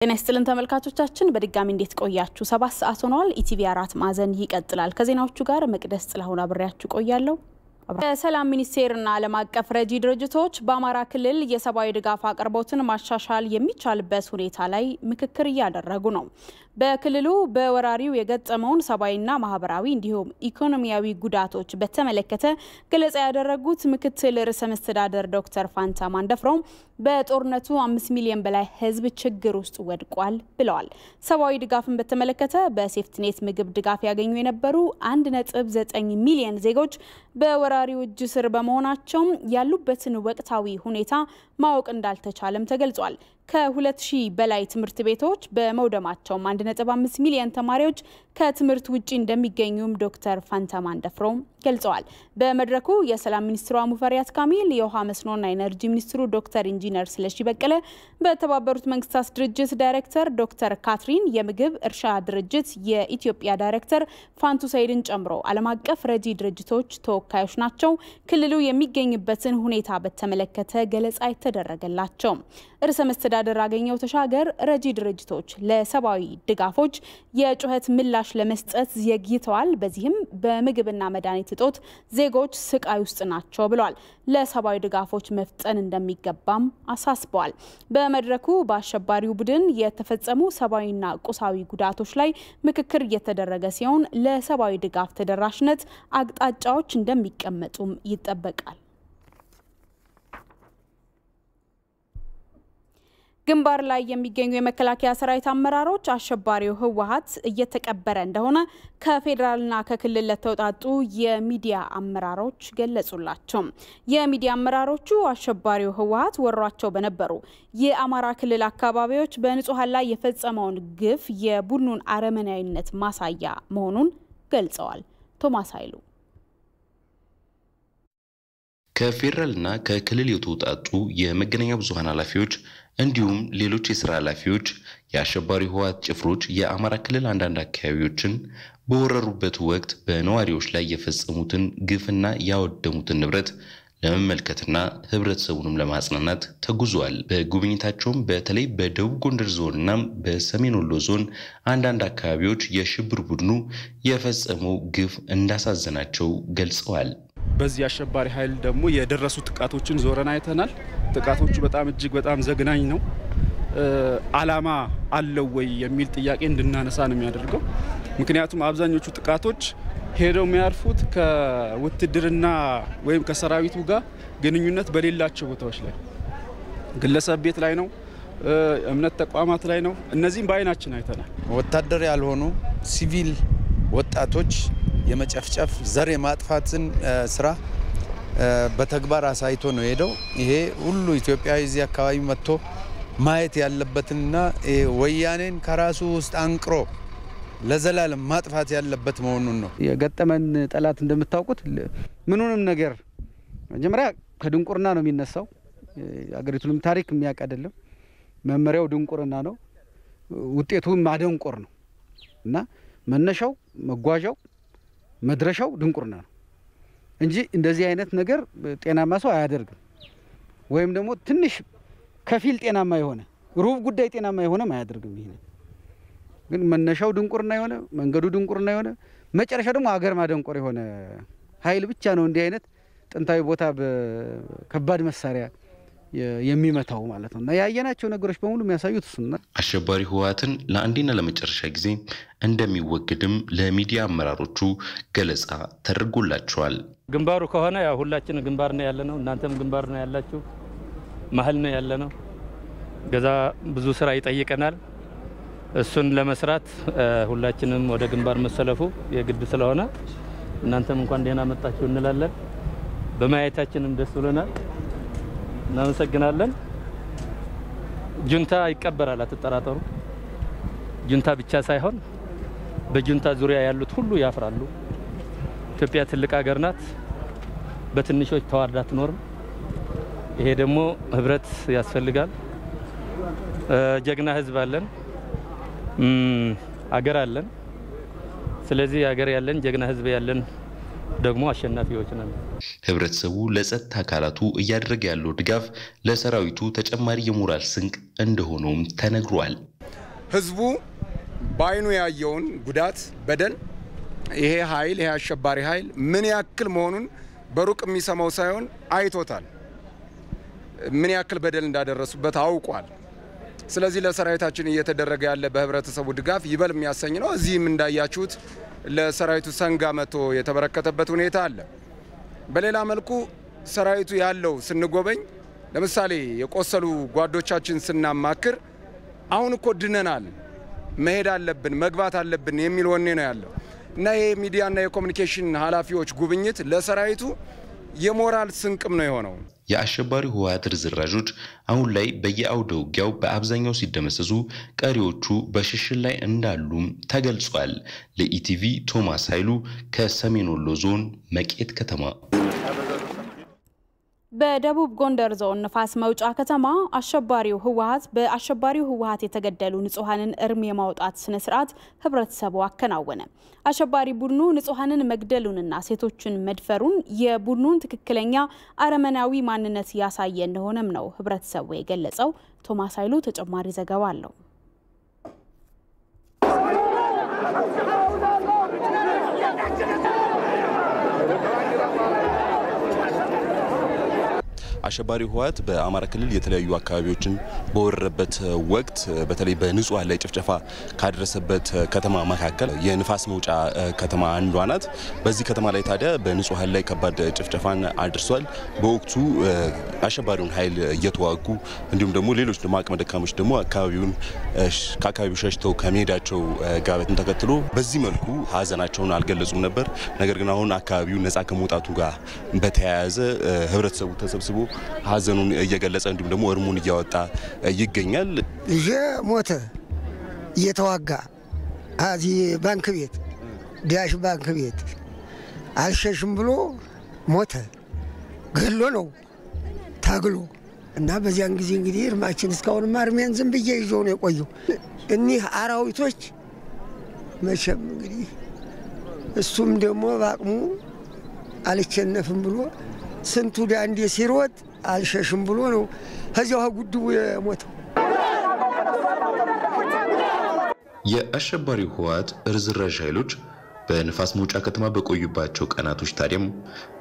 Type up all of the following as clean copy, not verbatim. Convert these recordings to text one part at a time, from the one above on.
ጤና ይስጥልን ተመልካቾቻችን በድጋሚ እንዴት ቆያችሁ 7 ሰዓት ሆኗል ኢቲቪ 4 ማዕዘን ይቀጥላል ከዜናዎቹ ጋር መቅደስ ጥላሁን አብሬያችሁ ቆያለሁ የሰላም ሚኒስቴርና ዓለም አቀፍ ረጂ ድርጅቶች በአማራ ክልል የሰብአዊ ድጋፍ አቅርቦትን ማሻሻል የሚቻልበት ሁኔታ ላይ ምክክር እያደረጉ ነው በክልሉ በወራሪው የገጠመውን ሰብአዊና ማህበራዊ እንዲሁም ኢኮኖሚያዊ ጉዳቶች በተመለከተ ገለጻ ያደረጉት ምክትል ርዕሰ መስተዳድር ዶክተር ፋንታ ማንደፍሮም በጦርነቱ 5 ሚሊዮን በላይ ህዝብ ችግር ውስጥ ወድቋል ብለዋል ሰብአዊ ድጋፍን በተመለከተ በሴፍትኔት ምግብ ድጋፍ ያገኙ የነበሩ 1.9 ሚሊዮን ዜጎች በወራሪው እጅ ስር በመሆናቸው ያሉበትን ወቅታዊ ሁኔታ ማወቅ እንዳልተቻለም ተገልጿል ከ2000 በላይ ትምህርት ቤቶች በመውደማቸው 1.5 ሚሊዮን ተማሪዎች ከትምህርት ውጪ እንደሚገኙም ዶክተር ፋንታ ማንደፍሮም ገልጸዋል በመድረኩ የሰላም ሚኒስትሩ ሙፈሪያት ካሚል የውሃ መስኖና ኢነርጂ ሚኒስትሩ ዶክተር ኢንጂነር ስለሺ በቀለ በተባበሩት መንግስታት ድርጅት ዳይሬክተር ዶክተር ካትሪን የምግብ እርሻ ድርጅት የኢትዮጵያ ዳይሬክተር ፋንቱ ሰይድን ጨምሮ ዓለም አቀፍ ረጂ ድርጅቶች ተወካዮች ናቸው ክልሉ የሚገኝበትን ሁኔታ በተመለከተ ገለጻ የተደረገላቸው ርዕሰ መስተዳድር አገኘው ተሻገር ረጂ ድርጅቶች ለሰብአዊ ድጋፎች የጩኸት ምላሽ ለመስጠት ዘግይተዋል በዚህም በምግብና መድኃኒት እጦት ዜጎች ስቃይ ውስጥ ናቸው ብለዋል ለሰብአዊ ድጋፎች መፍጠን እንደሚገባም አሳስበዋል በመድረኩ በአሸባሪው ቡድን የተፈጸሙ ሰብአዊና ቁሳዊ ጉዳቶች ላይ ምክክር እየተደረገ ሲሆን ለሰብአዊ ድጋፍ ተደራሽነት አቅጣጫዎች እንደሚቀመጡም ይጠበቃል ግንባር ላይ የሚገኙ የመከላከያ ሰራዊት አመራሮች አሸባሪው ህወሓት እየተቀበረ እንደሆነ ከፌደራልና ከክልል ለተውጣጡ የሚዲያ አመራሮች ገለጹላቸው የሚዲያ አመራሮቹ አሸባሪው ህወሓት ወሯቸው በነበሩ የአማራ ክልል አካባቢዎች በንጹሃን ላይ የፈጸመውን ግፍ የቡድኑን አረመናዊነት ማሳያ መሆኑን ገልጸዋል ቶማስ ኃይሉ ከፌደራልና ከክልል የተውጣጡ የመገናኛ ብዙሃን ኃላፊዎች እንዲሁም ሌሎች የሥራ ኃላፊዎች የአሸባሪ ህወሓት ጭፍሮች የአማራ ክልል አንዳንድ አካባቢዎችን በወረሩበት ወቅት በነዋሪዎች ላይ የፈጸሙትን ግፍና ያወደሙትን ንብረት ለመመልከትና ህብረተሰቡንም ለማጽናናት ተጉዟል በጉብኝታቸውም በተለይ በደቡብ ጎንደር ዞንና በሰሜን ወሎ ዞን አንዳንድ አካባቢዎች የሽብር ቡድኑ የፈጸመው ግፍ እንዳሳዘናቸው ገልጸዋል በዚህ አሸባሪ ኃይል ደግሞ የደረሱ ጥቃቶችን ዞረና አይተናል ጥቃቶቹ በጣም እጅግ በጣም ዘግናኝ ነው አላማ አለው ወይ የሚል ጥያቄ እንድናነሳ ነው የሚያደርገው ምክንያቱም አብዛኞቹ ጥቃቶች ሄደው የሚያርፉት ከውትድርና ወይም ከሰራዊቱ ጋር ግንኙነት በሌላቸው ቦታዎች ላይ ግለሰብ ቤት ላይ ነው እምነት ተቋማት ላይ ነው እነዚህም በአይናችን አይተናል ወታደር ያልሆኑ ሲቪል ወጣቶች የመጨፍጨፍ ዘር የማጥፋትን ስራ በተግባር አሳይቶ ነው ሄደው ይሄ ሁሉ ኢትዮጵያዊ እዚህ አካባቢ መጥቶ ማየት ያለበትና ወያኔን ከራሱ ውስጥ አንቅሮ ለዘላለም ማጥፋት ያለበት መሆኑን ነው የገጠመን ጠላት እንደምታውቁት ምንንም ነገር መጀመሪያ ከድንቁርና ነው የሚነሳው አገሪቱንም ታሪክ የሚያውቅ አይደለም መመሪያው ድንቁርና ነው ውጤቱም ማደንቆር ነው እና መነሻው መጓዣው መድረሻው ድንቁርና ነው እንጂ እንደዚህ አይነት ነገር ጤናማ ሰው አያደርግም ወይም ደግሞ ትንሽ ከፊል ጤናማ የሆነ ሩብ ጉዳይ ጤናማ የሆነ ማያደርግም ይሄ ግን መነሻው ድንቁርና የሆነ መንገዱ ድንቁርና የሆነ መጨረሻ ደግሞ አገር ማደንቆር የሆነ ኃይል ብቻ ነው እንዲህ አይነት ጥንታዊ ቦታ በከባድ መሳሪያ የሚመታው ማለት ነው እና ያየናቸው ነገሮች በሙሉ የሚያሳዩት እሱና አሸባሪ ህወሓትን ለአንዴና ለመጨረሻ ጊዜ እንደሚወገድም ለሚዲያ አመራሮቹ ገለጻ ተደርጎላቸዋል ግንባሩ ከሆነ ያው ሁላችን ግንባር ነው ያለነው እናንተም ግንባር ነው ያላችሁ መሐል ነው ያለነው ገዛ ብዙ ስራ ይጠይቀናል እሱን ለመስራት ሁላችንም ወደ ግንባር መሰለፉ የግድ ስለሆነ እናንተም እንኳን ደህና መጣችሁ እንላለን በማየታችንም ደስ ብሎናል እናመሰግናለን ጁንታ ይቀበራል አትጠራጠሩ ጁንታ ብቻ ሳይሆን በጁንታ ዙሪያ ያሉት ሁሉ ያፍራሉ ኢትዮጵያ ትልቅ ሀገር ናት በትንሾች ተዋርዳ ትኖር ይሄ ደግሞ ህብረት ያስፈልጋል ጀግና ህዝብ አለን ሀገር አለን ስለዚህ ሀገር ያለን ጀግና ህዝብ ያለን ደግሞ አሸናፊዎች ነን ህብረተሰቡ ለጸጥታ አካላቱ እያደረገ ያለው ድጋፍ ለሰራዊቱ ተጨማሪ የሞራል ስንቅ እንደሆነም ተነግሯል ህዝቡ ባይኑ ያየውን ጉዳት በደል ይሄ ኃይል ይሄ አሸባሪ ኃይል ምን ያክል መሆኑን በሩቅ የሚሰማው ሳይሆን አይቶታል። ምን ያክል በደል እንዳደረሱበት አውቋል። ስለዚህ ለሰራዊታችን እየተደረገ ያለ በህብረተሰቡ ድጋፍ ይበል የሚያሰኝ ነው። እዚህም እንዳያችሁት ለሰራዊቱ ሰንጋ መቶ የተበረከተበት ሁኔታ አለ። በሌላ መልኩ ሰራዊቱ ያለው ስንጎበኝ ለምሳሌ የቆሰሉ ጓዶቻችን ስናማክር አሁን እኮ ድነናል፣ መሄድ አለብን፣ መግባት አለብን የሚል ወኔ ነው ያለው እና ይሄ ሚዲያና የኮሙኒኬሽን ኃላፊዎች ጉብኝት ለሰራዊቱ የሞራል ስንቅም ነው የሆነው። የአሸባሪ ህወሓት ርዝራዦች አሁን ላይ በየአውደ ውጊያው በአብዛኛው ሲደመሰሱ ቀሪዎቹ በሽሽል ላይ እንዳሉም ተገልጿል። ለኢቲቪ ቶማስ ኃይሉ ከሰሜን ወሎ ዞን መቄት ከተማ። በደቡብ ጎንደር ዞን ንፋስ መውጫ ከተማ በአሸባሪው ህወሓት የተገደሉ ንጹሃንን እርም የማውጣት ስነ ስርዓት ህብረተሰቡ አከናወነ። አሸባሪ ቡድኑ ንጹሃንን መግደሉንና ሴቶችን መድፈሩን የቡድኑን ትክክለኛ አረመናዊ ማንነት ያሳየ እንደሆነም ነው ህብረተሰቡ የገለጸው። ቶማስ ኃይሉ ተጨማሪ ዘገባ አለው። አሸባሪ ህወሓት በአማራ ክልል የተለያዩ አካባቢዎችን በወረረበት ወቅት በተለይ በንጹሃን ላይ ጭፍጨፋ ካደረሰበት ከተማ መካከል የንፋስ መውጫ ከተማ አንዷ ናት። በዚህ ከተማ ላይ ታዲያ በንጹሃን ላይ ከባድ ጭፍጨፋን አድርሷል። በወቅቱ አሸባሪውን ኃይል እየተዋጉ እንዲሁም ደግሞ ሌሎች አቅመ ደካሞች ደግሞ ከአካባቢው ሸሽተው ከመሄዳቸው ጋር ተከትሎ በዚህ መልኩ ሀዘናቸውን አልገለጹም ነበር። ነገር ግን አሁን አካባቢው ነፃ ከመውጣቱ ጋር በተያያዘ ህብረተሰቡ ተሰብስቦ ሀዘኑን እየገለጸ እንዲሁም ደግሞ እርሙን እያወጣ ይገኛል። ልጄ ሞተ እየተዋጋ እዚህ ባንክ ቤት ዳሽ ባንክ ቤት አልሸሽም ብሎ ሞተ። ገሎ ነው ታግሎ እና በዚያን ጊዜ እንግዲህ እርማችን እስካሁን ማርሜን ዝም ብዬ ይዞ ነው የቆየው። እኒህ አራዊቶች መቼም እንግዲህ እሱም ደግሞ ባቅሙ አልቸነፍም ብሎ ስንቱ ዳንዴ ሲሮጥ አልሸሽም ብሎ ነው ከዚያው ጉድቡ የሞተው። የአሸባሪው ህወሓት ርዝራዥ ኃይሎች በንፋስ መውጫ ከተማ በቆዩባቸው ቀናቶች ታዲያም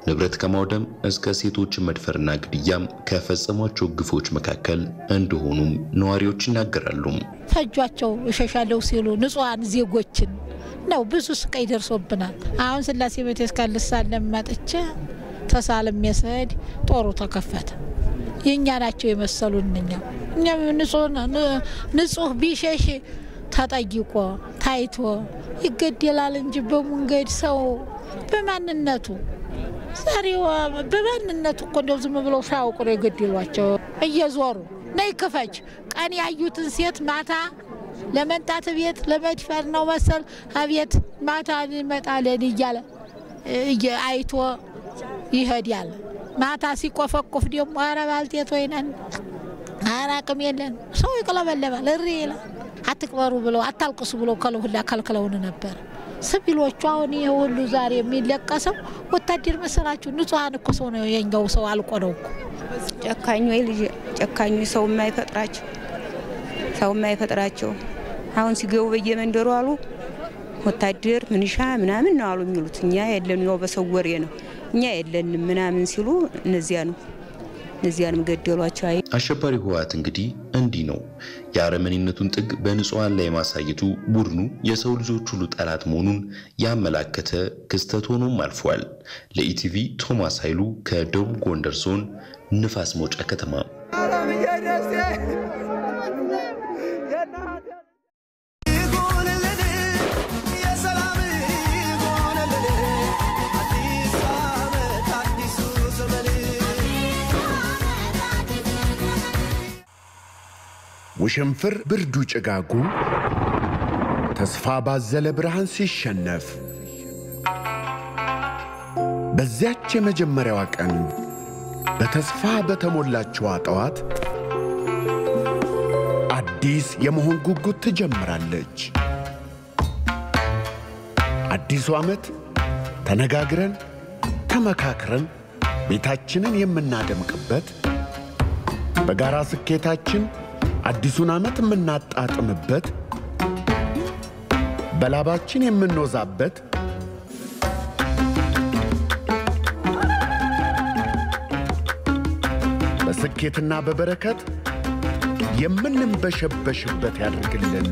ንብረት ከማውደም እስከ ሴቶች መድፈርና ግድያም ከፈጸሟቸው ግፎች መካከል እንደሆኑም ነዋሪዎች ይናገራሉ። ፈጇቸው እሸሻለው ሲሉ ንጹሃን ዜጎችን ነው ብዙ ስቃይ ደርሶብናል። አሁን ስላሴ ቤት እስካልሳለም መጥቼ ተሳለም የሰድ ጦሩ ተከፈተ። የኛ ናቸው የመሰሉን እኛ ንጹህ ቢሸሽ ተጠይቆ ታይቶ ይገደላል እንጂ በመንገድ ሰው በማንነቱ ዛሬው በማንነቱ እኮ እንደው ዝም ብለው ሳያውቁ ነው የገደሏቸው። እየዞሩ ነይ ክፈች ቀን ያዩትን ሴት ማታ ለመንጣት ቤት ለመድፈር ነው መሰል አቤት ማታ ይመጣለን እያለ አይቶ ይሄዳል። ማታ ሲቆፈቆፍ ደግሞ ኧረ ባልቴት ወይነን አራቅም የለን ሰው ይቀለበለባል እሪ ይላል። አትቅበሩ ብለው አታልቅሱ ብለው ከለሁላ ከልክለውን ነበር። ሲቪሎቹ አሁን ይሄ ሁሉ ዛሬ የሚለቀሰው ወታደር መሰላችሁ? ንጹሃን እኮ ሰው ነው የኛው ሰው አልቆ ነው እኮ። ጨካኙ ልጅ ጨካኙ ሰው የማይፈጥራቸው አሁን ሲገቡ በየመንደሩ አሉ ወታደር ምንሻ ምናምን ነው አሉ የሚሉት። እኛ የለን ነው በሰው ወሬ ነው እኛ የለን ምናምን ሲሉ እነዚያንም ገደሏቸው። አሸባሪ ህወሓት እንግዲህ እንዲህ ነው የአረመኔነቱን ጥግ በንጹሃን ላይ ማሳየቱ ቡድኑ የሰው ልጆች ሁሉ ጠላት መሆኑን ያመላከተ ክስተት ሆኖም አልፏል። ለኢቲቪ ቶማስ ኃይሉ ከደቡብ ጎንደር ዞን ንፋስ መውጫ ከተማ። ውሽንፍር ብርዱ ጭጋጉ ተስፋ ባዘለ ብርሃን ሲሸነፍ በዚያች የመጀመሪያዋ ቀን በተስፋ በተሞላችው ጠዋት አዲስ የመሆን ጉጉት ትጀምራለች። አዲሱ ዓመት ተነጋግረን ተመካክረን ቤታችንን የምናደምቅበት በጋራ ስኬታችን አዲሱን ዓመት የምናጣጥምበት በላባችን የምንወዛበት በስኬትና በበረከት የምንንበሸበሽበት ያድርግልን።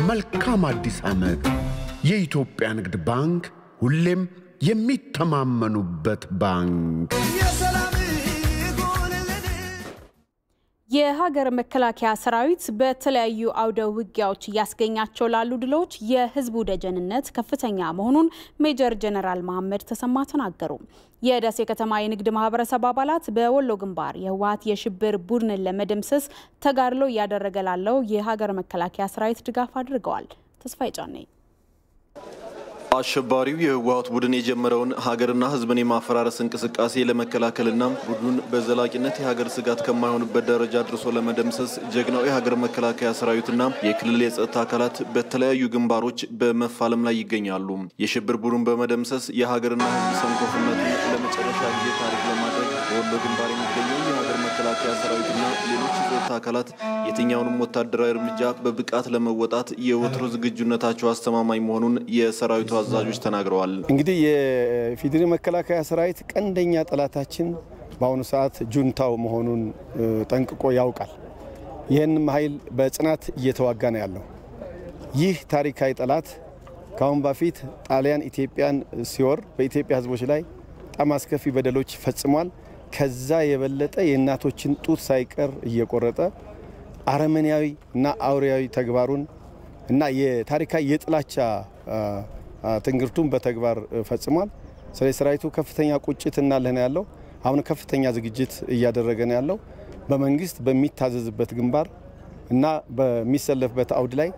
መልካም አዲስ ዓመት። የኢትዮጵያ ንግድ ባንክ ሁሌም የሚተማመኑበት ባንክ። የሀገር መከላከያ ሰራዊት በተለያዩ አውደ ውጊያዎች ያስገኛቸው ላሉ ድሎች የህዝቡ ደጀንነት ከፍተኛ መሆኑን ሜጀር ጀነራል መሐመድ ተሰማ ተናገሩ። የደሴ ከተማ የንግድ ማህበረሰብ አባላት በወሎ ግንባር የህወሓት የሽብር ቡድንን ለመደምሰስ ተጋድሎ እያደረገ ላለው የሀገር መከላከያ ሰራዊት ድጋፍ አድርገዋል። ተስፋዬ ጫኔ አሸባሪው የህወሓት ቡድን የጀመረውን ሀገርና ህዝብን የማፈራረስ እንቅስቃሴ ለመከላከልና ቡድኑን በዘላቂነት የሀገር ስጋት ከማይሆንበት ደረጃ አድርሶ ለመደምሰስ ጀግናው የሀገር መከላከያ ሰራዊትና የክልል የጸጥታ አካላት በተለያዩ ግንባሮች በመፋለም ላይ ይገኛሉ። የሽብር ቡድኑን በመደምሰስ የሀገርና ህዝብ ሰንኮፍነትን ለመጨረሻ ጊዜ ታሪክ ለማድረግ በወሎ ግንባር የሚገኘው የሀገር መከላከያ ሰራዊትና ሌሎች የጸጥታ አካላት የትኛውንም ወታደራዊ እርምጃ በብቃት ለመወጣት የወትሮ ዝግጁነታቸው አስተማማኝ መሆኑን የሰራዊቱ አዛዦች ተናግረዋል። እንግዲህ የፌዴሪ መከላከያ ሰራዊት ቀንደኛ ጠላታችን በአሁኑ ሰዓት ጁንታው መሆኑን ጠንቅቆ ያውቃል። ይህንም ኃይል በጽናት እየተዋጋ ነው ያለው። ይህ ታሪካዊ ጠላት ካሁን በፊት ጣሊያን ኢትዮጵያን ሲወር በኢትዮጵያ ህዝቦች ላይ በጣም አስከፊ በደሎች ፈጽሟል። ከዛ የበለጠ የእናቶችን ጡት ሳይቀር እየቆረጠ አረመኔያዊ እና አውሬያዊ ተግባሩን እና የታሪካዊ የጥላቻ ትንግርቱን በተግባር ፈጽሟል። ስለዚህ ሰራዊቱ ከፍተኛ ቁጭት እና ለና ያለው አሁን ከፍተኛ ዝግጅት እያደረገ ነው ያለው። በመንግስት በሚታዘዝበት ግንባር እና በሚሰለፍበት አውድ ላይ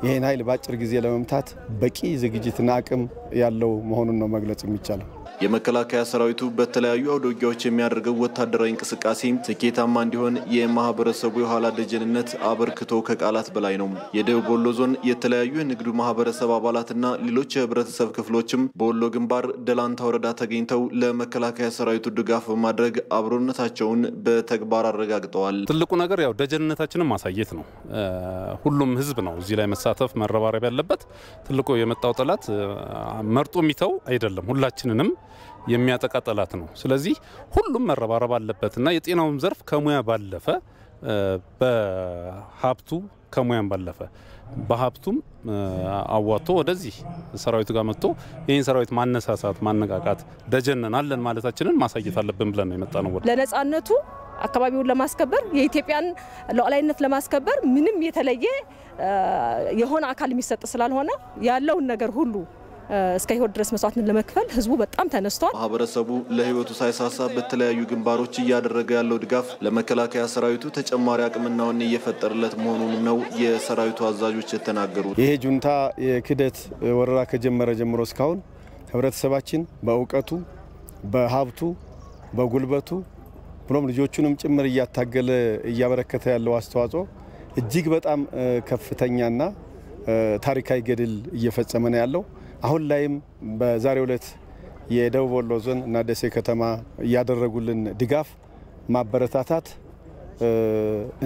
ይሄን ኃይል በአጭር ጊዜ ለመምታት በቂ ዝግጅትና አቅም ያለው መሆኑን ነው መግለጽ የሚቻለው። የመከላከያ ሰራዊቱ በተለያዩ አውደ ውጊያዎች የሚያደርገው ወታደራዊ እንቅስቃሴ ስኬታማ እንዲሆን የማህበረሰቡ የኋላ ደጀንነት አበርክቶ ከቃላት በላይ ነው። የደቡብ ወሎ ዞን የተለያዩ የንግዱ ማህበረሰብ አባላትና ሌሎች የህብረተሰብ ክፍሎችም በወሎ ግንባር ደላንታ ወረዳ ተገኝተው ለመከላከያ ሰራዊቱ ድጋፍ በማድረግ አብሮነታቸውን በተግባር አረጋግጠዋል። ትልቁ ነገር ያው ደጀንነታችንን ማሳየት ነው። ሁሉም ህዝብ ነው እዚህ ላይ መሳተፍ መረባረብ ያለበት። ትልቁ የመጣው ጠላት መርጦ የሚተው አይደለም፣ ሁላችንንም የሚያጠቃ ጠላት ነው። ስለዚህ ሁሉም መረባረብ አለበትና የጤናውም ዘርፍ ከሙያ ባለፈ በሀብቱ ከሙያም ባለፈ በሀብቱም አዋቶ ወደዚህ ሰራዊቱ ጋር መጥቶ ይህን ሰራዊት ማነሳሳት ማነቃቃት ደጀነናለን ማለታችንን ማሳየት አለብን ብለን ነው የመጣነው። ለነጻነቱ አካባቢውን ለማስከበር የኢትዮጵያን ሉዓላዊነት ለማስከበር ምንም የተለየ የሆነ አካል የሚሰጥ ስላልሆነ ያለውን ነገር ሁሉ እስከ ህይወት ድረስ መስዋዕትን ለመክፈል ህዝቡ በጣም ተነስቷል። ማህበረሰቡ ለህይወቱ ሳይሳሳ በተለያዩ ግንባሮች እያደረገ ያለው ድጋፍ ለመከላከያ ሰራዊቱ ተጨማሪ አቅምና ወኔ እየፈጠረለት መሆኑን ነው የሰራዊቱ አዛዦች የተናገሩት። ይሄ ጁንታ የክደት ወረራ ከጀመረ ጀምሮ እስካሁን ህብረተሰባችን በእውቀቱ፣ በሀብቱ፣ በጉልበቱ ብሎም ልጆቹንም ጭምር እያታገለ እያበረከተ ያለው አስተዋጽኦ እጅግ በጣም ከፍተኛና ታሪካዊ ገድል እየፈጸመ ነው ያለው። አሁን ላይም በዛሬው ዕለት የደቡብ ወሎ ዞን እና ደሴ ከተማ ያደረጉልን ድጋፍ ማበረታታት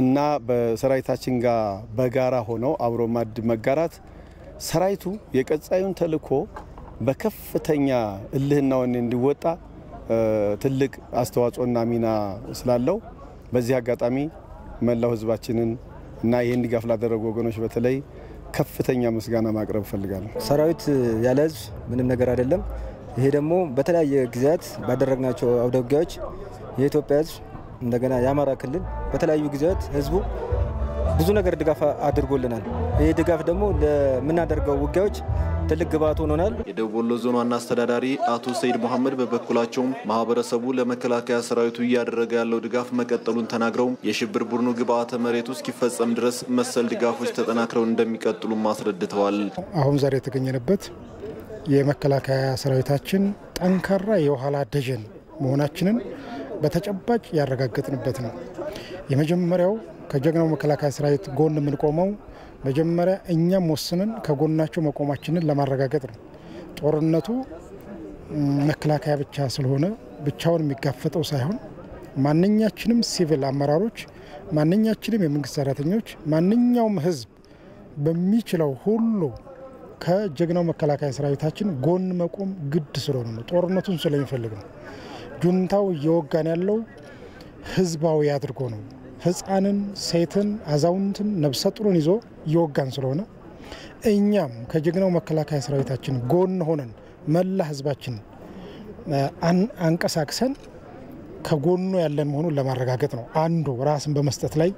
እና በሰራዊታችን ጋር በጋራ ሆነው አብሮ ማድ መጋራት ሰራዊቱ የቀጣዩን ተልዕኮ በከፍተኛ እልህና ወኔ እንዲወጣ ትልቅ አስተዋጽኦና ሚና ስላለው በዚህ አጋጣሚ መላው ህዝባችንን እና ይሄን ድጋፍ ላደረጉ ወገኖች በተለይ ከፍተኛ ምስጋና ማቅረብ ፈልጋለሁ። ሰራዊት ያለ ህዝብ ምንም ነገር አይደለም። ይሄ ደግሞ በተለያየ ጊዜያት ባደረግናቸው አውደ ውጊያዎች የኢትዮጵያ ህዝብ እንደገና የአማራ ክልል በተለያዩ ጊዜያት ህዝቡ ብዙ ነገር ድጋፍ አድርጎልናል። ይሄ ድጋፍ ደግሞ ለምናደርገው ውጊያዎች ትልቅ ግብዓት ሆኖናል። የደቡብ ወሎ ዞን ዋና አስተዳዳሪ አቶ ሰይድ መሐመድ በበኩላቸው ማህበረሰቡ ለመከላከያ ሰራዊቱ እያደረገ ያለው ድጋፍ መቀጠሉን ተናግረው የሽብር ቡድኑ ግብዓተ መሬቱ እስኪፈጸም ድረስ መሰል ድጋፎች ተጠናክረው እንደሚቀጥሉ አስረድተዋል። አሁን ዛሬ የተገኘንበት የመከላከያ ሰራዊታችን ጠንካራ የኋላ ደጀን መሆናችንን በተጨባጭ ያረጋግጥንበት ነው። የመጀመሪያው ከጀግናው መከላከያ ሰራዊት ጎን የምንቆመው መጀመሪያ እኛም ወስነን ከጎናቸው መቆማችንን ለማረጋገጥ ነው። ጦርነቱ መከላከያ ብቻ ስለሆነ ብቻውን የሚጋፈጠው ሳይሆን ማንኛችንም ሲቪል አመራሮች፣ ማንኛችንም የመንግስት ሰራተኞች፣ ማንኛውም ህዝብ በሚችለው ሁሉ ከጀግናው መከላከያ ሰራዊታችን ጎን መቆም ግድ ስለሆነ ነው። ጦርነቱን ስለሚፈልግ ነው። ጁንታው እየወጋን ያለው ህዝባዊ አድርጎ ነው። ህፃንን፣ ሴትን፣ አዛውንትን፣ ነፍሰ ጡርን ይዞ እየወጋን ስለሆነ እኛም ከጀግናው መከላከያ ሰራዊታችን ጎን ሆነን መላ ህዝባችን አንቀሳቅሰን ከጎኑ ያለን መሆኑን ለማረጋገጥ ነው። አንዱ ራስን በመስጠት ላይ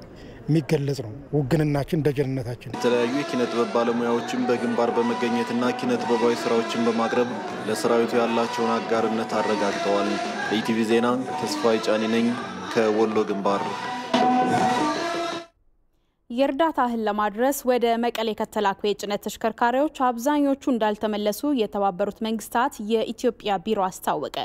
የሚገለጽ ነው ውግንናችን፣ ደጀንነታችን። የተለያዩ የኪነ ጥበብ ባለሙያዎችን በግንባር በመገኘትና ኪነ ጥበባዊ ስራዎችን በማቅረብ ለሰራዊቱ ያላቸውን አጋርነት አረጋግጠዋል። ለኢቲቪ ዜና ተስፋዬ ጫኒ ነኝ ከወሎ ግንባር። የእርዳታ እህል ለማድረስ ወደ መቀሌ ከተላኩ የጭነት ተሽከርካሪዎች አብዛኞቹ እንዳልተመለሱ የተባበሩት መንግስታት የኢትዮጵያ ቢሮ አስታወቀ።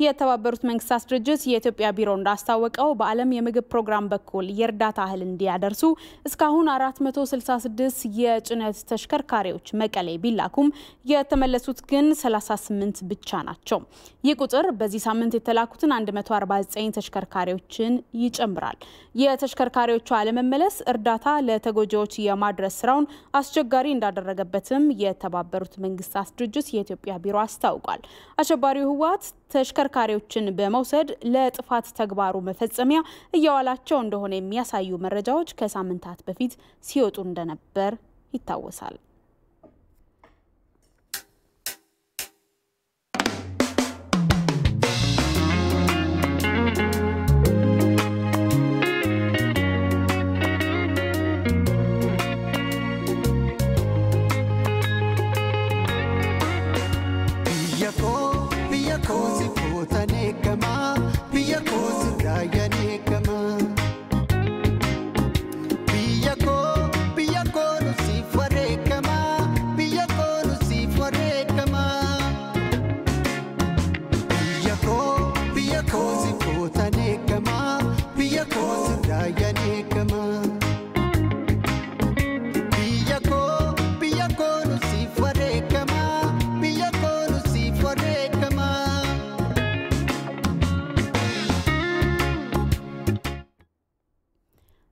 የተባበሩት መንግስታት ድርጅት የኢትዮጵያ ቢሮ እንዳስታወቀው በዓለም የምግብ ፕሮግራም በኩል የእርዳታ እህል እንዲያደርሱ እስካሁን 466 የጭነት ተሽከርካሪዎች መቀሌ ቢላኩም የተመለሱት ግን 38 ብቻ ናቸው። ይህ ቁጥር በዚህ ሳምንት የተላኩትን 149 ተሽከርካሪዎችን ይጨምራል። የተሽከርካሪዎቹ አለመመለስ እርዳታ ለተጎጂዎች የማድረስ ስራውን አስቸጋሪ እንዳደረገበትም የተባበሩት መንግስታት ድርጅት የኢትዮጵያ ቢሮ አስታውቋል። አሸባሪው ህወሓት ተሽከርካሪዎችን በመውሰድ ለጥፋት ተግባሩ መፈጸሚያ እያዋላቸው እንደሆነ የሚያሳዩ መረጃዎች ከሳምንታት በፊት ሲወጡ እንደነበር ይታወሳል።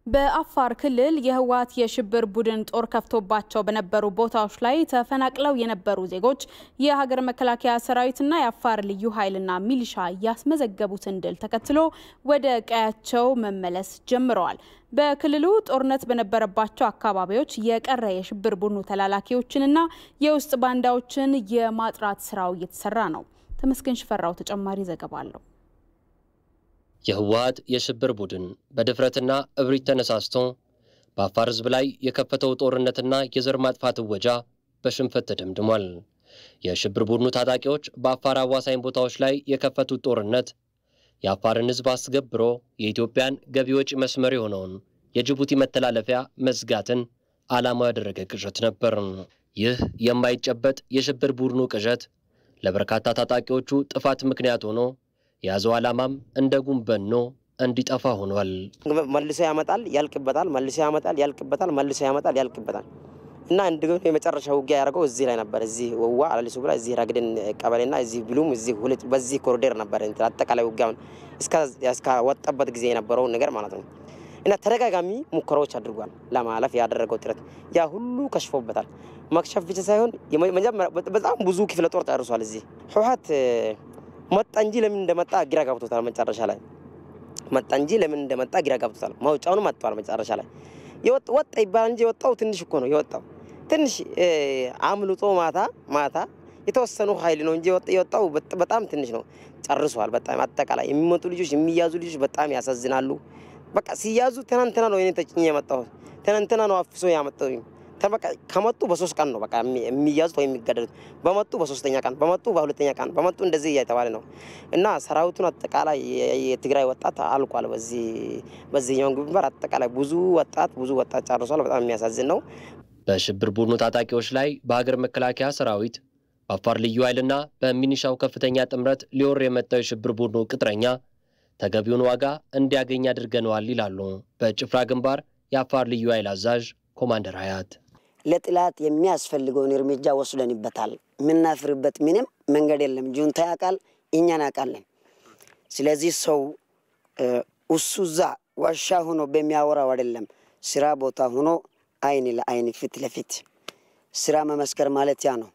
በአፋር ክልል የህወሓት የሽብር ቡድን ጦር ከፍቶባቸው በነበሩ ቦታዎች ላይ ተፈናቅለው የነበሩ ዜጎች የሀገር መከላከያ ሰራዊትና የአፋር ልዩ ኃይልና ሚሊሻ ያስመዘገቡትን ድል ተከትሎ ወደ ቀያቸው መመለስ ጀምረዋል። በክልሉ ጦርነት በነበረባቸው አካባቢዎች የቀረ የሽብር ቡድኑ ተላላኪዎችንና የውስጥ ባንዳዎችን የማጥራት ስራው እየተሰራ ነው። ተመስገን ሽፈራው ተጨማሪ ዘገባ አለው። የህወሓት የሽብር ቡድን በድፍረትና እብሪት ተነሳስቶ በአፋር ህዝብ ላይ የከፈተው ጦርነትና የዘር ማጥፋት ወጃ በሽንፈት ተደምድሟል። የሽብር ቡድኑ ታጣቂዎች በአፋር አዋሳኝ ቦታዎች ላይ የከፈቱት ጦርነት የአፋርን ህዝብ አስገብሮ የኢትዮጵያን ገቢ ወጪ መስመር የሆነውን የጅቡቲ መተላለፊያ መዝጋትን ዓላማው ያደረገ ቅዠት ነበር። ይህ የማይጨበጥ የሽብር ቡድኑ ቅዠት ለበርካታ ታጣቂዎቹ ጥፋት ምክንያት ሆኖ ያዘው ዓላማም እንደ ጉንበኖ እንዲጠፋ ሆኗል። መልሶ ያመጣል ያልቅበታል፣ መልሶ ያመጣል ያልቅበታል፣ መልሶ ያመጣል ያልቅበታል እና እንደገና የመጨረሻው ውጊያ ያደረገው እዚህ ላይ ነበር። እዚህ ወዋ አላሊሱ ብላ እዚህ ረግደን ቀበሌና እዚህ ብሉም እዚህ ሁለት በዚህ ኮሪደር ነበር አጠቃላይ ውጊያውን እስከ ወጣበት ጊዜ የነበረው ነገር ማለት ነው። እና ተደጋጋሚ ሙከራዎች አድርጓል ለማለፍ ያደረገው ጥረት ያ ሁሉ ከሽፎበታል። መክሸፍ ብቻ ሳይሆን በጣም ብዙ ክፍለ ጦር ጨርሷል። እዚህ ህወሓት መጣ እንጂ ለምን እንደመጣ ግራ ገብቶታል። መጨረሻ ላይ መጣ እንጂ ለምን እንደመጣ ግራ ገብቶታል። ማውጫውን መጥቷል። መጨረሻ ላይ ወጣ ይባል እንጂ የወጣው ትንሽ እኮ ነው የወጣው። ትንሽ አምልጦ ማታ የተወሰኑ ኃይል ነው እንጂ የወጣው በጣም ትንሽ ነው። ጨርሷል። በጣም አጠቃላይ የሚመጡ ልጆች የሚያዙ ልጆች በጣም ያሳዝናሉ። በቃ ሲያዙ ትናንትና ነው እኔ ተጭኜ የመጣው ትናንትና ነው አፍሶ ያመጣው። ተበቃ ከመጡ በ3 ቀን ነው በቃ የሚያዙት ወይ የሚገደሉት። በመጡ በ3ኛ ቀን በመጡ በ2ኛ ቀን በመጡ እንደዚህ እየተባለ ነው እና ሰራዊቱን አጠቃላይ የትግራይ ወጣት አልቋል። በዚህኛው ግንባር አጠቃላይ ብዙ ወጣት ጨርሷል። በጣም የሚያሳዝን ነው። በሽብር ቡድኑ ታጣቂዎች ላይ በሀገር መከላከያ ሰራዊት በአፋር ልዩ ኃይልና በሚኒሻው ከፍተኛ ጥምረት ሊወር የመጣው የሽብር ቡድኑ ቅጥረኛ ተገቢውን ዋጋ እንዲያገኝ አድርገነዋል ይላሉ በጭፍራ ግንባር የአፋር ልዩ ኃይል አዛዥ ኮማንደር ሀያት። ለጥላት የሚያስፈልገውን እርምጃ ወስደንበታል። ምናፍርበት ምንም መንገድ የለም። ጁንታ ያቃል፣ እኛን ያቃለን። ስለዚህ ሰው እሱ እዛ ዋሻ ሆኖ በሚያወራው አይደለም ስራ ቦታ ሆኖ አይን ለአይን ፊት ለፊት ስራ መመስከር ማለት ያ ነው።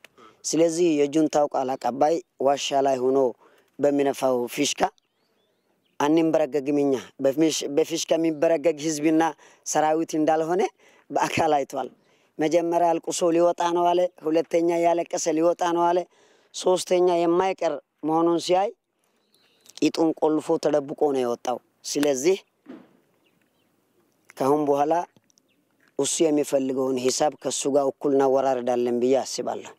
ስለዚህ የጁንታው ቃል አቀባይ ዋሻ ላይ ሆኖ በሚነፋው ፊሽካ አንንበረገግምኛ በፊሽካ የሚበረገግ ህዝብና ሰራዊት እንዳልሆነ በአካል አይቷል። መጀመሪያ አልቁሶ ሊወጣ ነው አለ፣ ሁለተኛ ያለቀሰ ሊወጣ ነው አለ፣ ሶስተኛ የማይቀር መሆኑን ሲያይ ቂጡን ቆልፎ ተደብቆ ነው የወጣው። ስለዚህ ካሁን በኋላ እሱ የሚፈልገውን ሂሳብ ከሱ ጋር እኩል እናወራርዳለን ብዬ አስባለሁ።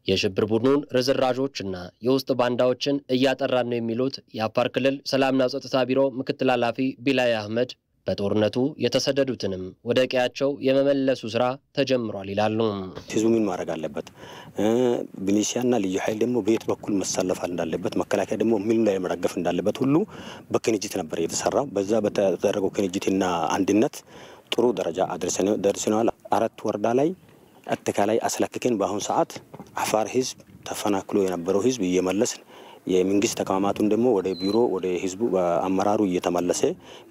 የሽብር ቡድኑን ርዝራዦችና የውስጥ ባንዳዎችን እያጠራን ነው የሚሉት የአፋር ክልል ሰላምና ጸጥታ ቢሮ ምክትል ኃላፊ ቢላይ አህመድ በጦርነቱ የተሰደዱትንም ወደ ቀያቸው የመመለሱ ስራ ተጀምሯል ይላሉ። ህዝቡ ምን ማድረግ አለበት? ሚሊሺያና ልዩ ኃይል ደግሞ በየት በኩል መሳለፍ እንዳለበት፣ መከላከያ ደግሞ ምን ላይ መደገፍ እንዳለበት ሁሉ በቅንጅት ነበር የተሰራው። በዛ በተደረገው ቅንጅትና አንድነት ጥሩ ደረጃ ደርሰናል። 4 ወረዳ ላይ አጠቃላይ አስለክከን በአሁን ሰዓት አፋር ህዝብ ተፈናክሎ የነበረው ህዝብ እየመለስን የመንግስት ተቋማቱን ደግሞ ወደ ቢሮ ወደ ህዝቡ አመራሩ እየተመለሰ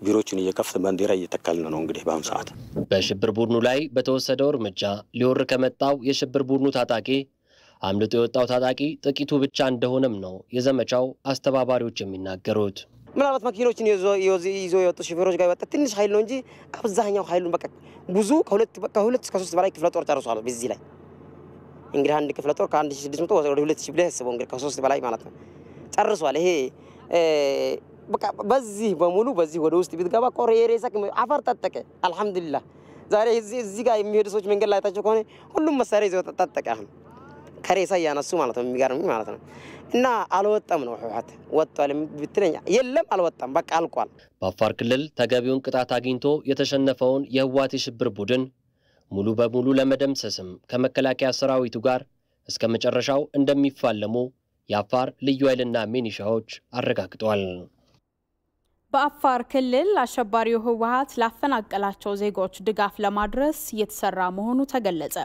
ቢሮችን እየከፈተ ባንዲራ እየተከልን ነው። እንግዲህ በአሁን ሰዓት በሽብር ቡድኑ ላይ በተወሰደው እርምጃ ሊወር ከመጣው የሽብር ቡድኑ ታጣቂ አምልጦ የወጣው ታጣቂ ጥቂቱ ብቻ እንደሆነም ነው የዘመቻው አስተባባሪዎች የሚናገሩት። ምናልባት መኪኖችን ይዞ የወጡ ሹፌሮች ጋር የወጣ ትንሽ ኃይል ነው እንጂ አብዛኛው ኃይሉን በቃ ብዙ ከሁለት እስከ 3 በላይ ክፍለ ጦር ጨርሷል። በዚህ ላይ እንግዲህ አንድ ክፍለ ጦር ከ1600 ወደ 2000 ብለህ ያስበው እንግዲህ ከ3 በላይ ማለት ነው ጨርሷል። ይሄ በቃ በዚህ በሙሉ በዚህ ወደ ውስጥ ቢትገባ ቆሬ የሬሳ አፈር ተጠቀ። አልহামዱሊላህ ዛሬ እዚህ ጋር የሚሄዱ ሰዎች መንገድ ላይ ታቸው ከሆነ ሁሉም መሳሪያ ይዘው ተጠቀ ከሬሳ ያነሱ ማለት ነው። የሚገርም ማለት ነው። እና አልወጣም ነው ህወሓት ወጣል ብትለኛ የለም አልወጣም በቃ አልቋል። በአፋር ክልል ተገቢውን ቅጣት አግኝቶ የተሸነፈውን የህወሓት የሽብር ቡድን ሙሉ በሙሉ ለመደምሰስም ከመከላከያ ሰራዊቱ ጋር እስከ መጨረሻው እንደሚፋለሙ የአፋር ልዩ ኃይልና ሚኒሻዎች አረጋግጠዋል። በአፋር ክልል አሸባሪው ህወሓት ላፈናቀላቸው ዜጎች ድጋፍ ለማድረስ እየተሰራ መሆኑ ተገለጸ።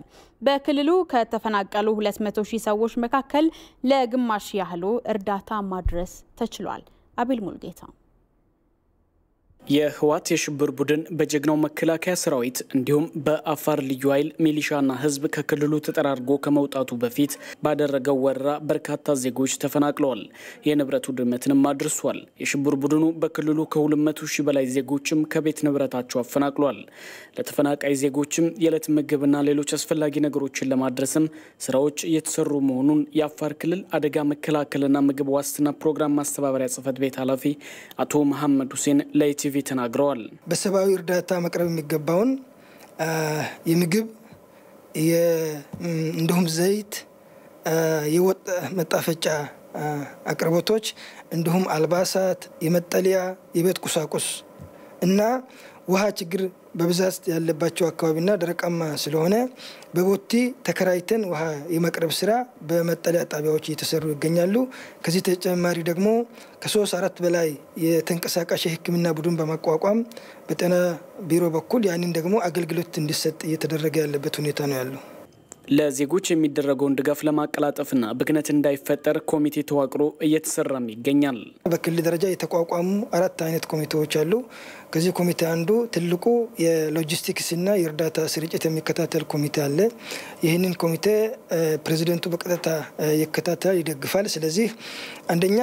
በክልሉ ከተፈናቀሉ 200,000 ሰዎች መካከል ለግማሽ ያህሉ እርዳታ ማድረስ ተችሏል። አቤል ሙልጌታ የህወሓት የሽብር ቡድን በጀግናው መከላከያ ሰራዊት እንዲሁም በአፋር ልዩ ኃይል ሚሊሻና ህዝብ ከክልሉ ተጠራርጎ ከመውጣቱ በፊት ባደረገው ወረራ በርካታ ዜጎች ተፈናቅለዋል። የንብረት ውድመትንም አድርሷል። የሽብር ቡድኑ በክልሉ ከ200,000 በላይ ዜጎችም ከቤት ንብረታቸው አፈናቅሏል። ለተፈናቃይ ዜጎችም የዕለት ምግብና ሌሎች አስፈላጊ ነገሮችን ለማድረስም ስራዎች እየተሰሩ መሆኑን የአፋር ክልል አደጋ መከላከልና ምግብ ዋስትና ፕሮግራም ማስተባበሪያ ጽህፈት ቤት ኃላፊ አቶ መሐመድ ሁሴን ለኢቲቪ ተናግረዋል። በሰብአዊ እርዳታ መቅረብ የሚገባውን የምግብ እንደሁም ዘይት የወጥ መጣፈጫ አቅርቦቶች እንደሁም አልባሳት የመጠለያ የቤት ቁሳቁስ እና ውሃ ችግር በብዛት ያለባቸው አካባቢና ደረቃማ ስለሆነ በቦቲ ተከራይተን ውሃ የማቅረብ ስራ በመጠለያ ጣቢያዎች እየተሰሩ ይገኛሉ። ከዚህ ተጨማሪ ደግሞ ከ3-4 በላይ የተንቀሳቃሽ የሕክምና ቡድን በማቋቋም በጤና ቢሮ በኩል ያንን ደግሞ አገልግሎት እንዲሰጥ እየተደረገ ያለበት ሁኔታ ነው ያለው። ለዜጎች የሚደረገውን ድጋፍ ለማቀላጠፍና ብክነት እንዳይፈጠር ኮሚቴ ተዋቅሮ እየተሰራም ይገኛል። በክልል ደረጃ የተቋቋሙ 4 አይነት ኮሚቴዎች አሉ። ከዚህ ኮሚቴ አንዱ ትልቁ የሎጂስቲክስና የእርዳታ ስርጭት የሚከታተል ኮሚቴ አለ። ይህንን ኮሚቴ ፕሬዚደንቱ በቀጥታ ይከታተል ይደግፋል። ስለዚህ አንደኛ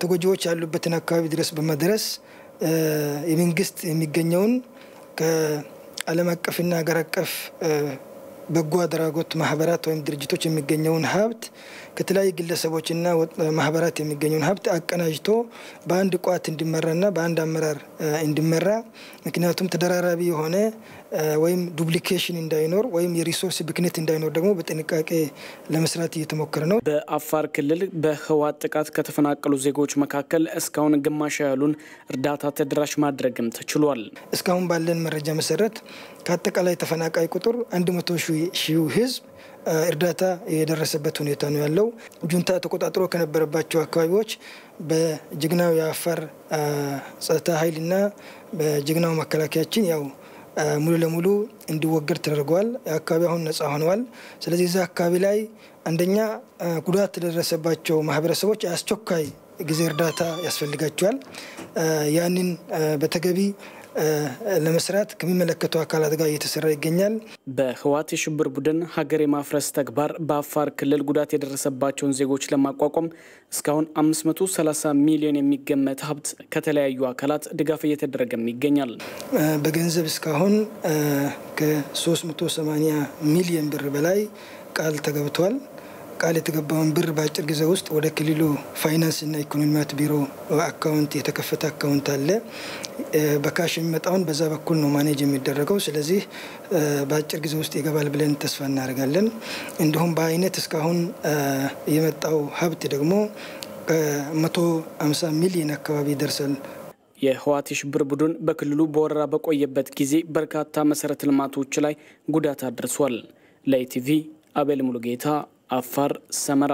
ተጎጂዎች ያሉበትን አካባቢ ድረስ በመድረስ የመንግስት የሚገኘውን ከዓለም አቀፍና ሀገር አቀፍ በጎ አድራጎት ማህበራት ወይም ድርጅቶች የሚገኘውን ሀብት ከተለያዩ ግለሰቦችና ማህበራት የሚገኘውን ሀብት አቀናጅቶ በአንድ ቋት እንዲመራና በአንድ አመራር እንዲመራ ምክንያቱም ተደራራቢ የሆነ ወይም ዱፕሊኬሽን እንዳይኖር ወይም የሪሶርስ ብክነት እንዳይኖር ደግሞ በጥንቃቄ ለመስራት እየተሞከረ ነው። በአፋር ክልል በህወሓት ጥቃት ከተፈናቀሉ ዜጎች መካከል እስካሁን ግማሽ ያሉን እርዳታ ተደራሽ ማድረግም ተችሏል። እስካሁን ባለን መረጃ መሰረት ከአጠቃላይ ተፈናቃይ ቁጥር 100,000 ህዝብ እርዳታ የደረሰበት ሁኔታ ነው ያለው። ጁንታ ተቆጣጥሮ ከነበረባቸው አካባቢዎች በጀግናው የአፋር ጸጥታ ኃይልና በጀግናው መከላከያችን ያው ሙሉ ለሙሉ እንዲወገድ ተደርጓል። አካባቢ አሁን ነፃ ሆነዋል። ስለዚህ እዛ አካባቢ ላይ አንደኛ ጉዳት ለደረሰባቸው ማህበረሰቦች አስቸኳይ ጊዜ እርዳታ ያስፈልጋቸዋል። ያንን በተገቢ ለመስራት ከሚመለከተው አካላት ጋር እየተሰራ ይገኛል። በህወሓት የሽብር ቡድን ሀገር የማፍረስ ተግባር በአፋር ክልል ጉዳት የደረሰባቸውን ዜጎች ለማቋቋም እስካሁን 530 ሚሊዮን የሚገመት ሀብት ከተለያዩ አካላት ድጋፍ እየተደረገም ይገኛል። በገንዘብ እስካሁን ከ380 ሚሊዮን ብር በላይ ቃል ተገብቷል። ቃል የተገባውን ብር በአጭር ጊዜ ውስጥ ወደ ክልሉ ፋይናንስና ኢኮኖሚ ልማት ቢሮ አካውንት የተከፈተ አካውንት አለ። በካሽ የሚመጣውን በዛ በኩል ነው ማኔጅ የሚደረገው። ስለዚህ በአጭር ጊዜ ውስጥ ይገባል ብለን ተስፋ እናደርጋለን። እንዲሁም በአይነት እስካሁን የመጣው ሀብት ደግሞ 150 ሚሊዮን አካባቢ ይደርሳል። የህወሓት የሽብር ቡድን በክልሉ በወረራ በቆየበት ጊዜ በርካታ መሰረተ ልማቶች ላይ ጉዳት አድርሷል። ለኢቲቪ አቤል ሙሉጌታ አፋር ሰመራ።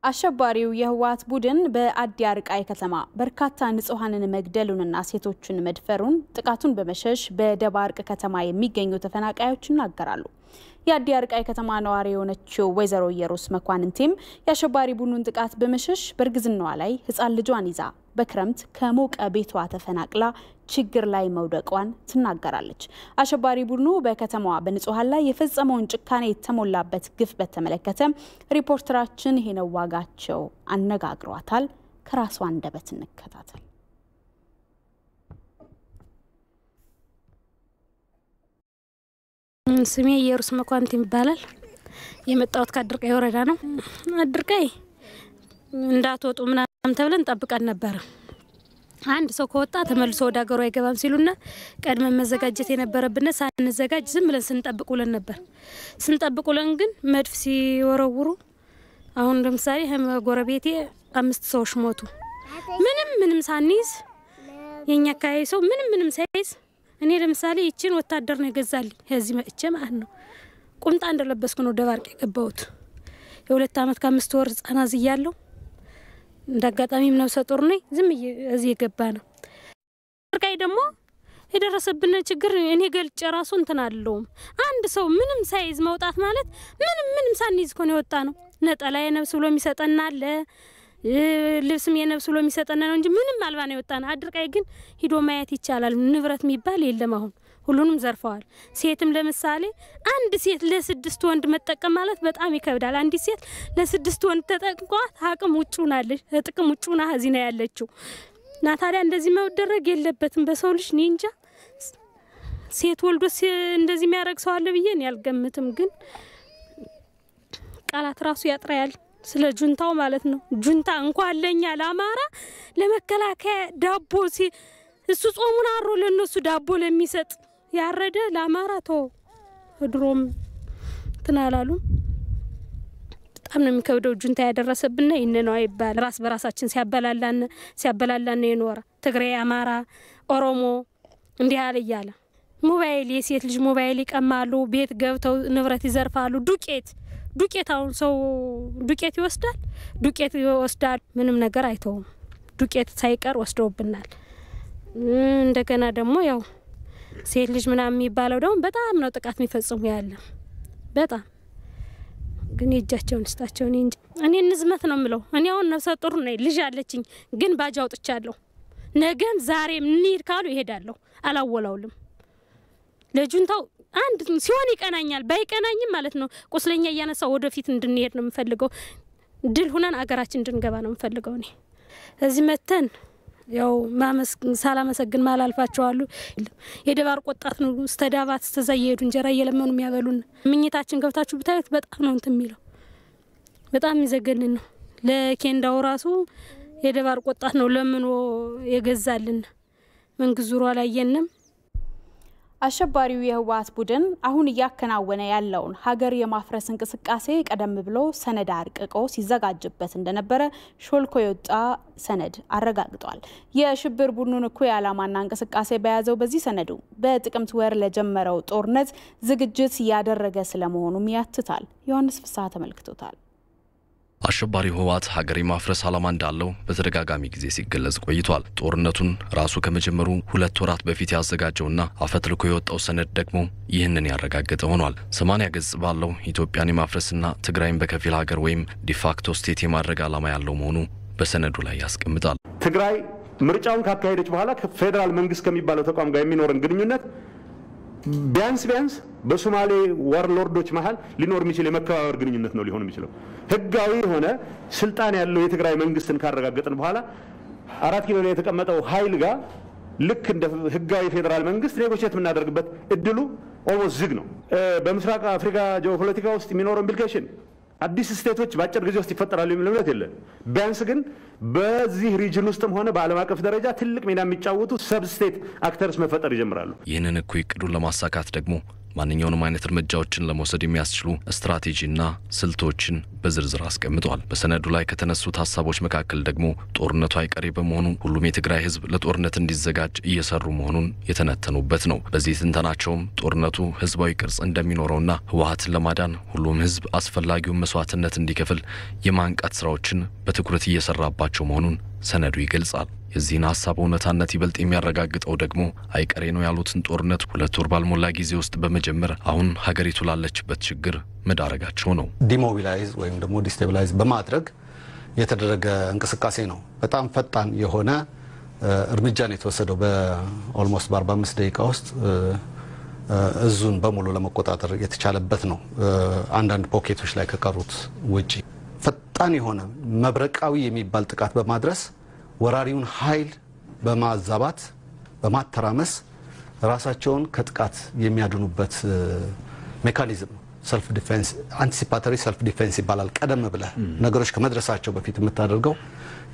አሸባሪው የህወሓት ቡድን በአዲ አርቃይ ከተማ በርካታ ንጹሃንን መግደሉንና ሴቶችን መድፈሩን ጥቃቱን በመሸሽ በደባርቅ ከተማ የሚገኙ ተፈናቃዮች ይናገራሉ። የአዲ አርቃይ ከተማ ነዋሪ የሆነችው ወይዘሮ ኢየሩስ መኳንንቴም የአሸባሪ ቡድኑን ጥቃት በመሸሽ በእርግዝናዋ ላይ ህፃን ልጇን ይዛ በክረምት ከሞቀ ቤቷ ተፈናቅላ ችግር ላይ መውደቋን ትናገራለች። አሸባሪ ቡድኑ በከተማዋ በንጹሃን ላይ የፈጸመውን ጭካኔ የተሞላበት ግፍ በተመለከተ ሪፖርተራችን ሄነው ዋጋቸው አነጋግሯታል። ከራሷ አንደበት እንከታተል። ስሜ ኢየሩስ መኳንንቴ ይባላል። የመጣሁት ከአድርቃይ ወረዳ ነው። አድርቃይ እንዳትወጡ ምናምን ተብለን ጠብቀን ነበር። አንድ ሰው ከወጣ ተመልሶ ወደ ሀገሩ አይገባም ሲሉና ቀድመን መዘጋጀት የነበረብን ሳንዘጋጅ ዝም ብለን ስንጠብቁለን ነበር። ስንጠብቁለን ግን መድፍ ሲወረውሩ አሁን ለምሳሌ ጎረቤቴ 5 ሰዎች ሞቱ። ምንም ሳንይዝ የኛ አካባቢ ሰው ምንም ሳይዝ እኔ ለምሳሌ ይችን ወታደር ነው የገዛልኝ እዚህ መጥቼ ማለት ነው። ቁምጣ እንደለበስኩ ነው ደባርቅ የገባሁት። የ2 አመት ከ5 ወር ህፃናት ይያለው እንዳጋጣሚም ነው ሰጦር ነኝ ዝም እዚህ የገባ ነው። አርቃይ ደግሞ የደረሰብን ችግር እኔ ገልጬ ራሱ እንትን አለው። አንድ ሰው ምንም ሳይዝ መውጣት ማለት ምንም ሳንይዝ ኮን የወጣ ነው። ነጠላ የነብስ ብሎ የሚሰጠና አለ ልብስም የነብስ ብሎ የሚሰጠና ነው እንጂ ምንም አልባ ነው የወጣ ነው። አድርቃይ ግን ሂዶ ማየት ይቻላል። ንብረት የሚባል የለም። አሁን ሁሉንም ዘርፈዋል። ሴትም ለምሳሌ አንድ ሴት ለ6 ወንድ መጠቀም ማለት በጣም ይከብዳል። አንድ ሴት ለ6 ወንድ ተጠቅቋት አቅም ውጪውናለች ጥቅም ውጪውና እዚህ ነው ያለችው። እና ታዲያ እንደዚህ መውደረግ የለበትም በሰው ልጅ እንጃ። ሴት ወልዶ እንደዚህ የሚያረግ ሰው አለ ብዬ እኔ አልገምትም። ግን ቃላት ራሱ ያጥራያል ስለ ጁንታው ማለት ነው። ጁንታ እንኳን ለኛ ለአማራ ለመከላከያ ዳቦ እሱ ጾሙን አሮ ለነሱ ዳቦ ለሚሰጥ ያረደ ለአማራ ተው ድሮም ተናላሉ። በጣም ነው የሚከብደው ጁንታ ያደረሰብን ነው አይባል። ራስ በራሳችን ሲያበላላን የኖረ ትግሬ፣ አማራ፣ ኦሮሞ እንዲህ ያለ ይያለ ሞባይል የሴት ልጅ ሞባይል ይቀማሉ። ቤት ገብተው ንብረት ይዘርፋሉ። ዱቄት አሁን ሰው ዱቄት ይወስዳል። ምንም ነገር አይተውም። ዱቄት ሳይቀር ወስደውብናል። እንደገና ደግሞ ያው ሴት ልጅ ምናምን የሚባለው ደግሞ በጣም ነው ጥቃት የሚፈጽሙ ያለ በጣም ግን የእጃቸውን ስታቸውን እንጂ እኔ ንዝመት ነው ምለው። እኔ አሁን ነፍሰ ጡር ነኝ፣ ልጅ አለችኝ። ግን ባጅ አውጥቻለሁ። ነገም ዛሬም እንሂድ ካሉ ይሄዳለሁ። አላወላውልም። ለጁንታው አንድ ሲሆን ይቀናኛል፣ ባይቀናኝም ማለት ነው ቁስለኛ እያነሳው ወደፊት እንድንሄድ ነው የምፈልገው። ድል ሆነን አገራችን እንድንገባ ነው የምፈልገው። እኔ እዚህ መተን ያው ሳላመሰግን ማላልፋቸዋሉ። የደባርቅ ወጣት ነው ስተዳባት ተዘየዱ እንጀራ እየለመኑ የሚያበሉን። ምኝታችን ገብታችሁ ብታዩት በጣም ነው እንትን የሚለው በጣም ይዘገንን ነው። ለኬንዳው ራሱ የደባርቅ ወጣት ነው ለምኖ የገዛልን። መንግስት ዙሯ ላይ የነም አሸባሪው የህወሓት ቡድን አሁን እያከናወነ ያለውን ሀገር የማፍረስ እንቅስቃሴ ቀደም ብሎ ሰነድ አርቅቆ ሲዘጋጅበት እንደነበረ ሾልኮ የወጣ ሰነድ አረጋግጧል። የሽብር ቡድኑን እኩይ ዓላማና እንቅስቃሴ በያዘው በዚህ ሰነዱ በጥቅምት ወር ለጀመረው ጦርነት ዝግጅት ያደረገ ስለመሆኑም ያትታል። ዮሐንስ ፍስሐ ተመልክቶታል። አሸባሪው ህወሓት ሀገር የማፍረስ ዓላማ እንዳለው በተደጋጋሚ ጊዜ ሲገለጽ ቆይቷል። ጦርነቱን ራሱ ከመጀመሩ 2 ወራት በፊት ያዘጋጀውና አፈትልኮ የወጣው ሰነድ ደግሞ ይህንን ያረጋገጠ ሆኗል። 80 ገጽ ባለው ኢትዮጵያን የማፍረስና ትግራይን በከፊል ሀገር ወይም ዲፋክቶ ስቴት የማድረግ ዓላማ ያለው መሆኑ በሰነዱ ላይ ያስቀምጣል። ትግራይ ምርጫውን ካካሄደች በኋላ ፌደራል መንግስት ከሚባለው ተቋም ጋር የሚኖርን ግንኙነት ቢያንስ በሶማሌ ዋርሎርዶች መሃል ሊኖር የሚችል የመከባበር ግንኙነት ነው ሊሆን የሚችለው። ህጋዊ የሆነ ስልጣን ያለው የትግራይ መንግስትን ካረጋገጥን በኋላ 4 ኪሎ ላይ የተቀመጠው ኃይል ጋር ልክ እንደ ህጋዊ ፌደራል መንግስት ኔጎሼት የምናደርግበት እድሉ ኦልሞስት ዝግ ነው። በምስራቅ አፍሪካ ጂኦፖለቲካ ውስጥ የሚኖረው ኢምፕሊኬሽን አዲስ ስቴቶች በአጭር ጊዜ ውስጥ ይፈጠራሉ የሚል እምነት የለም። ቢያንስ ግን በዚህ ሪጅን ውስጥም ሆነ በዓለም አቀፍ ደረጃ ትልቅ ሚና የሚጫወቱ ሰብስቴት አክተርስ መፈጠር ይጀምራሉ። ይህንን እኩይ እቅዱን ለማሳካት ደግሞ ማንኛውንም አይነት እርምጃዎችን ለመውሰድ የሚያስችሉ ስትራቴጂና ስልቶችን በዝርዝር አስቀምጧል። በሰነዱ ላይ ከተነሱት ሐሳቦች መካከል ደግሞ ጦርነቱ አይቀሬ በመሆኑ ሁሉም የትግራይ ህዝብ ለጦርነት እንዲዘጋጅ እየሰሩ መሆኑን የተነተኑበት ነው። በዚህ ትንተናቸውም ጦርነቱ ህዝባዊ ቅርጽ እንደሚኖረውና ህወሓትን ለማዳን ሁሉም ህዝብ አስፈላጊውን መስዋዕትነት እንዲከፍል የማንቃት ስራዎችን በትኩረት እየሰራባቸው መሆኑን ሰነዱ ይገልጻል። የዚህን ሐሳብ እውነታነት ይበልጥ የሚያረጋግጠው ደግሞ አይቀሬ ነው ያሉትን ጦርነት 2 ወር ባልሞላ ጊዜ ውስጥ በመጀመር አሁን ሀገሪቱ ላለችበት ችግር መዳረጋቸው ነው። ዲሞቢላይዝ ወይም ደግሞ ዲስቴብላይዝ በማድረግ የተደረገ እንቅስቃሴ ነው። በጣም ፈጣን የሆነ እርምጃ ነው የተወሰደው። በኦልሞስት በ45 ደቂቃ ውስጥ እዙን በሙሉ ለመቆጣጠር የተቻለበት ነው። አንዳንድ ፖኬቶች ላይ ከቀሩት ውጪ ፈጣን የሆነ መብረቃዊ የሚባል ጥቃት በማድረስ ወራሪውን ኃይል በማዛባት በማተራመስ ራሳቸውን ከጥቃት የሚያድኑበት ሜካኒዝም ሰልፍ ዲፌንስ አንቲሲፓቶሪ ሰልፍ ዲፌንስ ይባላል። ቀደም ብለህ ነገሮች ከመድረሳቸው በፊት የምታደርገው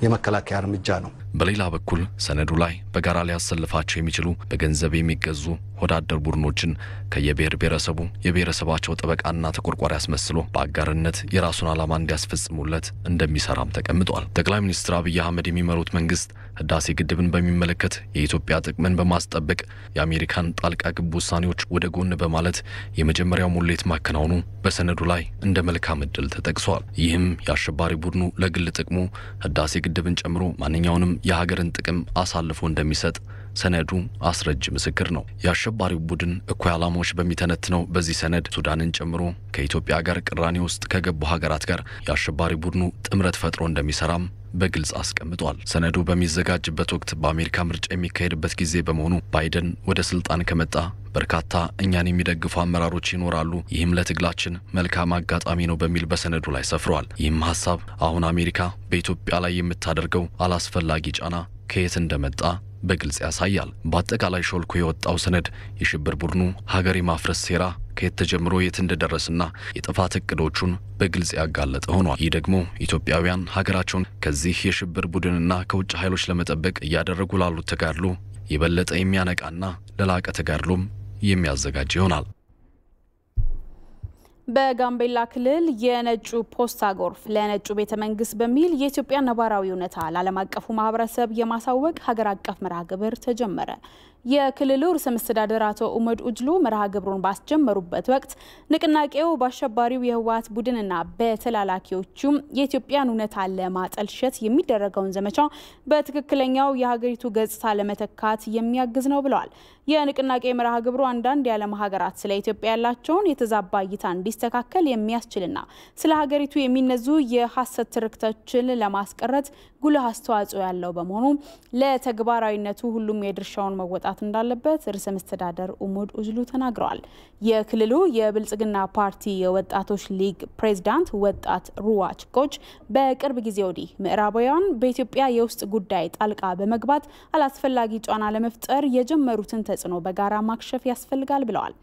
የመከላከያ እርምጃ ነው። በሌላ በኩል ሰነዱ ላይ በጋራ ሊያሰልፋቸው የሚችሉ በገንዘብ የሚገዙ ወዳደር ቡድኖችን ከየብሔር ብሔረሰቡ የብሔረሰባቸው ጠበቃና ተቆርቋሪ አስመስሎ በአጋርነት የራሱን ዓላማ እንዲያስፈጽሙለት እንደሚሰራም ተቀምጧል። ጠቅላይ ሚኒስትር አብይ አህመድ የሚመሩት መንግስት ህዳሴ ግድብን በሚመለከት የኢትዮጵያ ጥቅምን በማስጠበቅ የአሜሪካን ጣልቃ ገብ ውሳኔዎች ወደ ጎን በማለት የመጀመሪያው ሙሌት ማከናወኑ በሰነዱ ላይ እንደ መልካም ዕድል ተጠቅሷል። ይህም የአሸባሪ ቡድኑ ለግል ጥቅሙ ህዳሴ ግድብን ጨምሮ ማንኛውንም የሀገርን ጥቅም አሳልፎ እንደሚሰጥ ሰነዱ አስረጅ ምስክር ነው። የአሸባሪው ቡድን እኩይ ዓላማዎች በሚተነትነው በዚህ ሰነድ ሱዳንን ጨምሮ ከኢትዮጵያ ጋር ቅራኔ ውስጥ ከገቡ ሀገራት ጋር የአሸባሪ ቡድኑ ጥምረት ፈጥሮ እንደሚሰራም በግልጽ አስቀምጧል። ሰነዱ በሚዘጋጅበት ወቅት በአሜሪካ ምርጫ የሚካሄድበት ጊዜ በመሆኑ ባይደን ወደ ስልጣን ከመጣ በርካታ እኛን የሚደግፉ አመራሮች ይኖራሉ፣ ይህም ለትግላችን መልካም አጋጣሚ ነው በሚል በሰነዱ ላይ ሰፍሯል። ይህም ሐሳብ አሁን አሜሪካ በኢትዮጵያ ላይ የምታደርገው አላስፈላጊ ጫና ከየት እንደመጣ በግልጽ ያሳያል። በአጠቃላይ ሾልኮ የወጣው ሰነድ የሽብር ቡድኑ ሀገር የማፍረስ ሴራ ከየት ተጀምሮ የት እንደደረሰና የጥፋት እቅዶቹን በግልጽ ያጋለጠ ሆኗል። ይህ ደግሞ ኢትዮጵያውያን ሀገራቸውን ከዚህ የሽብር ቡድንና ከውጭ ኃይሎች ለመጠበቅ እያደረጉ ላሉት ተጋድሎ የበለጠ የሚያነቃና ለላቀ ተጋድሎም የሚያዘጋጅ ይሆናል። በጋምቤላ ክልል የነጩ ፖስታ ጎርፍ ለነጩ ቤተ መንግስት በሚል የኢትዮጵያ ነባራዊ ሁኔታ ለዓለም አቀፉ ማህበረሰብ የማሳወቅ ሀገር አቀፍ መርሃ ግብር ተጀመረ። የክልሉ ርዕሰ መስተዳድር አቶ ኡመድ ኡጅሉ መርሃ ግብሩን ባስጀመሩበት ወቅት ንቅናቄው በአሸባሪው የህወሓት ቡድንና በተላላኪዎቹም የኢትዮጵያን ሁኔታ ለማጠልሸት የሚደረገውን ዘመቻ በትክክለኛው የሀገሪቱ ገጽታ ለመተካት የሚያግዝ ነው ብለዋል። የንቅናቄ መርሃ ግብሩ አንዳንድ የዓለም ሀገራት ስለ ኢትዮጵያ ያላቸውን የተዛባ እይታ እንዲስተካከል የሚያስችልና ስለ ሀገሪቱ የሚነዙ የሐሰት ትርክቶችን ለማስቀረት ጉልህ አስተዋጽኦ ያለው በመሆኑ ለተግባራዊነቱ ሁሉም የድርሻውን መወጣት እንዳለበት ርዕሰ መስተዳድር ኡመድ ኡጅሉ ተናግረዋል። የክልሉ የብልጽግና ፓርቲ የወጣቶች ሊግ ፕሬዝዳንት ወጣት ሩዋችኮች በቅርብ ጊዜ ወዲህ ምዕራባውያን በኢትዮጵያ የውስጥ ጉዳይ ጣልቃ በመግባት አላስፈላጊ ጫና ለመፍጠር የጀመሩትን ተጽዕኖ በጋራ ማክሸፍ ያስፈልጋል ብለዋል።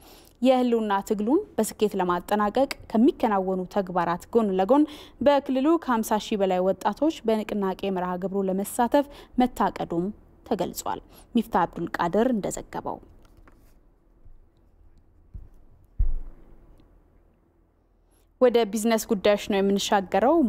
የህልውና ትግሉን በስኬት ለማጠናቀቅ ከሚከናወኑ ተግባራት ጎን ለጎን በክልሉ ከ50 ሺህ በላይ ወጣቶች በንቅናቄ መርሃ ግብሩ ለመሳተፍ መታቀዱም ተገልጿል። ሚፍታ አብዱል ቃድር እንደዘገበው ወደ ቢዝነስ ጉዳዮች ነው የምንሻገረው።